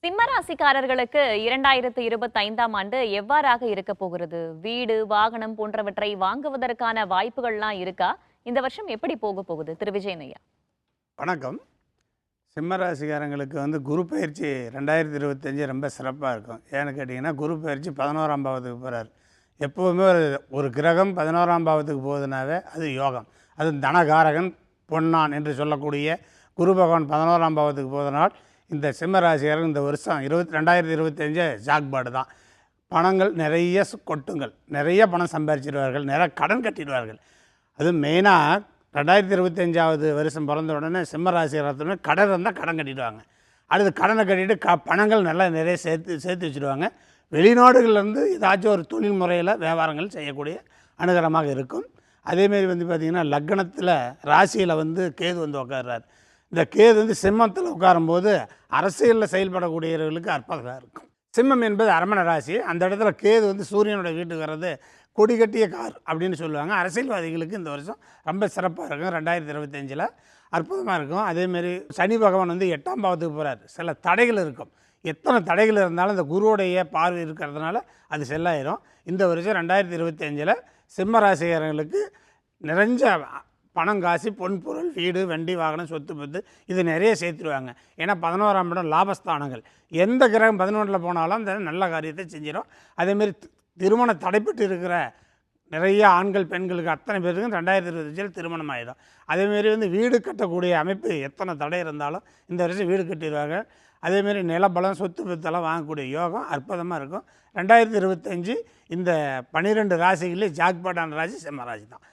சிம்ம ராசிக்காரர்களுக்கு 2025ஆம் ஆண்டு எவ்வாறாக இருக்க போகிறது? வீடு, வாகனம் போன்றவற்றை வாங்குவதற்கான வாய்ப்புகள்லாம் இருக்கா? இந்த வருஷம் எப்படி போக போகுது? திரு விஜயன் ஐயா. வணக்கம். சிம்ம ராசிக்காரங்களுக்கு குரு பயிற்சி 2025 ரொம்ப சிறப்பாக இருக்கும். ஏன்னு கேட்டிங்கன்னா, குரு பயிற்சி 11ஆம் பாவத்துக்கு போகிறார். எப்போவுமே ஒரு கிரகம் 11ஆம் பாவத்துக்கு போகுதுனாவே அது யோகம். அது தனகாரகன் பொன்னான் என்று சொல்லக்கூடிய குரு பகவான் 11ஆம் பாவத்துக்கு போவதனால் இந்த சிம்ம ராசிக்காரர்கள் இந்த வருஷம் 2025 ஜாக்பாடு தான். பணங்கள் நிறைய கொட்டுங்கள், நிறைய பணம் சம்பாதிச்சிடுவார்கள், நிறைய கடன் கட்டிடுவார்கள். அதுவும் மெயினாக 2025ஆவது வருஷம் பிறந்த உடனே சிம்ம ராசிக்காரத்துமே கடன் இருந்தால் கடன் கட்டிடுவாங்க. அடுத்து கடனை கட்டிட்டு பணங்கள் நல்லா நிறைய சேர்த்து வச்சுடுவாங்க. வெளிநாடுகள்லேருந்து ஏதாச்சும் ஒரு தொழில் முறையில் வியாபாரங்கள் செய்யக்கூடிய அனுகரமாக இருக்கும். அதேமாரி பார்த்திங்கன்னா, லக்னத்தில் ராசியில் கேது உட்கார்றார். இந்த கேது சிம்மத்தில் உட்காரும்போது அரசியலில் செயல்படக்கூடியவர்களுக்கு அற்புதமாக இருக்கும். சிம்மம் என்பது அரமண ராசி. அந்த இடத்துல கேது சூரியனோட வீட்டுக்கு வர்றது கொடி கட்டிய கார் அப்படின்னு சொல்லுவாங்க. அரசியல்வாதிகளுக்கு இந்த வருஷம் ரொம்ப சிறப்பாக இருக்கும். 2025 அற்புதமாக இருக்கும். அதேமாரி சனி பகவான் 8ஆம் பாவத்துக்கு போகிறார். சில தடைகள் இருக்கும். எத்தனை தடைகள் இருந்தாலும் இந்த குருவுடைய பார்வை இருக்கிறதுனால அது செல்லாயிரும். இந்த வருஷம் 2025 சிம்ம ராசிக்காரங்களுக்கு நிறைஞ்ச பணம், காசு, பொன் பொருள், வீடு, வண்டி, வாகனம், சொத்து பத்து இது நிறைய சேர்த்துருவாங்க. ஏன்னா 11ஆம் இடம் லாபஸ்தானங்கள். எந்த கிரகம் 11 போனாலும் அந்த நல்ல காரியத்தை செஞ்சிடும். அதேமாரி திருமணம் தடைப்பட்டு இருக்கிற நிறைய ஆண்கள் பெண்களுக்கு அத்தனை பேருக்கும் 2025 திருமணம் ஆகிடும். அதேமாரி வீடு கட்டக்கூடிய அமைப்பு எத்தனை தடை இருந்தாலும் இந்த வருஷம் வீடு கட்டிடுவாங்க. அதேமாரி நிலபலம், சொத்து பத்தெல்லாம் வாங்கக்கூடிய யோகம் அற்புதமாக இருக்கும். 2025 இந்த 12 ராசிகளே ஜாக்பாட்டான ராசி சிம்ம ராசி தான்.